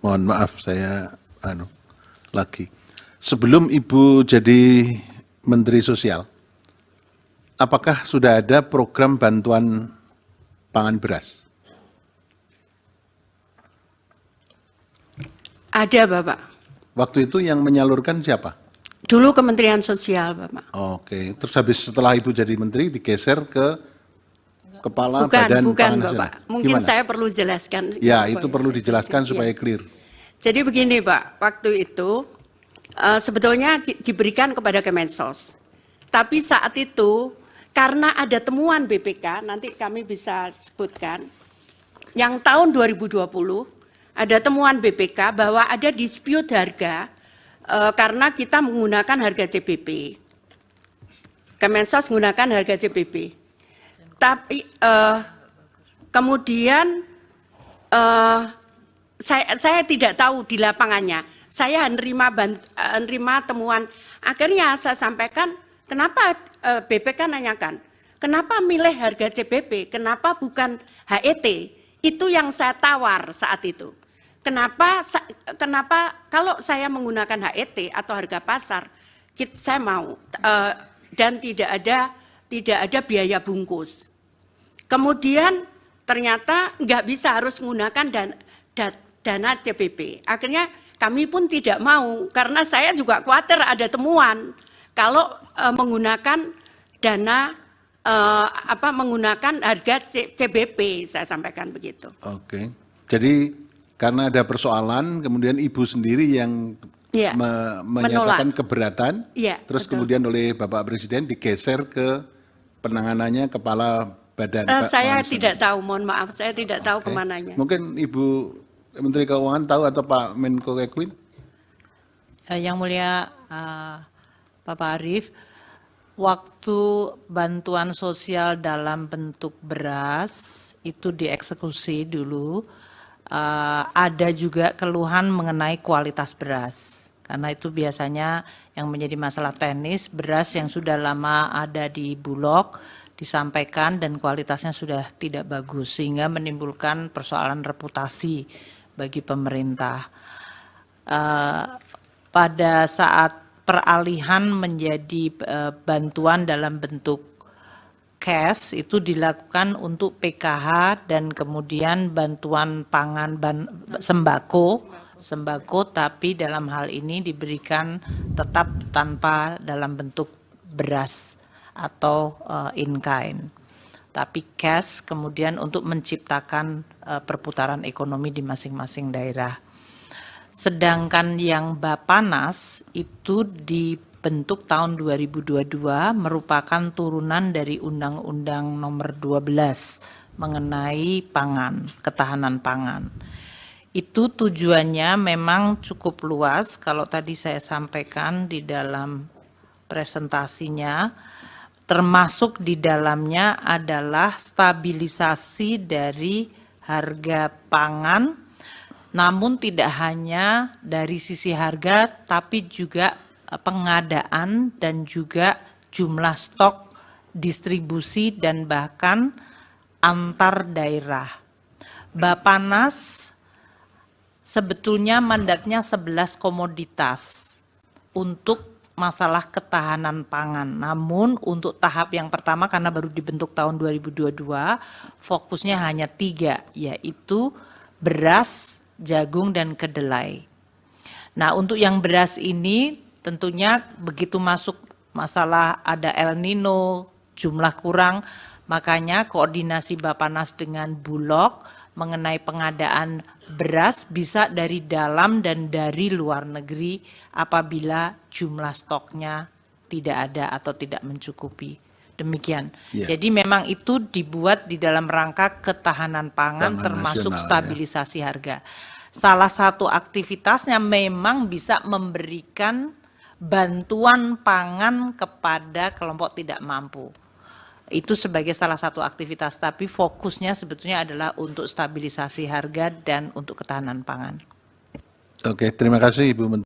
Mohon maaf saya lagi. Sebelum Ibu jadi Menteri Sosial, apakah sudah ada program bantuan pangan beras? Ada, Bapak. Waktu itu yang menyalurkan siapa? Dulu Kementerian Sosial, Bapak. Oke, terus habis setelah Ibu jadi Menteri digeser ke Kepala Bukan, Badan bukan, Pangan Bapak. Nasional. Mungkin Gimana? saya perlu jelaskan. Ya, itu perlu dijelaskan Ya. supaya clear. Jadi begini, Pak. Waktu itu sebetulnya diberikan kepada Kemensos. Tapi saat itu karena ada temuan BPK, nanti kami bisa sebutkan, yang tahun 2020 ada temuan BPK bahwa ada dispute harga karena kita menggunakan harga CBP. Kemensos menggunakan harga CBP. Tapi kemudian saya tidak tahu di lapangannya. Saya menerima temuan. Akhirnya saya sampaikan, kenapa BPK nanyakan, kenapa milih harga CBP, kenapa bukan HET? Itu yang saya tawar saat itu. Kenapa kalau saya menggunakan HET atau harga pasar, saya mau dan tidak ada biaya bungkus. Kemudian ternyata nggak bisa, harus menggunakan dana CBP. Akhirnya kami pun tidak mau karena saya juga khawatir ada temuan kalau menggunakan dana menggunakan harga CBP, saya sampaikan begitu. Oke. Jadi karena ada persoalan, kemudian Ibu sendiri yang menyatakan keberatan, terus betul. Kemudian oleh Bapak Presiden digeser ke penanganannya Kepala Badan. Saya tidak tahu, mohon maaf, saya tidak tahu kemananya. Mungkin Ibu Menteri Keuangan tahu atau Pak Menko Ekwin? Yang mulia Bapak Arief, waktu bantuan sosial dalam bentuk beras itu dieksekusi dulu, ada juga keluhan mengenai kualitas beras. Karena itu biasanya yang menjadi masalah teknis, beras yang sudah lama ada di Bulog, disampaikan dan kualitasnya sudah tidak bagus sehingga menimbulkan persoalan reputasi bagi pemerintah. Pada saat peralihan menjadi bantuan dalam bentuk cash itu dilakukan untuk PKH dan kemudian bantuan pangan sembako, tapi dalam hal ini diberikan tetap tanpa dalam bentuk beras atau in kind, tapi cash kemudian untuk menciptakan perputaran ekonomi di masing-masing daerah. Sedangkan yang Bapanas itu dibentuk tahun 2022 merupakan turunan dari Undang-Undang Nomor 12 mengenai pangan, ketahanan pangan. Itu tujuannya memang cukup luas, kalau tadi saya sampaikan di dalam presentasinya, termasuk di dalamnya adalah stabilisasi dari harga pangan, namun tidak hanya dari sisi harga, tapi juga pengadaan dan juga jumlah stok, distribusi, dan bahkan antar daerah. Bapanas sebetulnya mandatnya 11 komoditas untuk masalah ketahanan pangan. Namun untuk tahap yang pertama karena baru dibentuk tahun 2022, fokusnya hanya 3, yaitu beras, jagung, dan kedelai. Nah, untuk yang beras ini tentunya begitu masuk masalah ada El Nino, jumlah kurang, makanya koordinasi Bapanas dengan Bulog mengenai pengadaan beras bisa dari dalam dan dari luar negeri apabila jumlah stoknya tidak ada atau tidak mencukupi. Demikian. Jadi memang itu dibuat di dalam rangka ketahanan pangan termasuk stabilisasi harga. Salah satu aktivitasnya memang bisa memberikan bantuan pangan kepada kelompok tidak mampu. Itu sebagai salah satu aktivitas, tapi fokusnya sebetulnya adalah untuk stabilisasi harga dan untuk ketahanan pangan. Oke, terima kasih Ibu Menteri.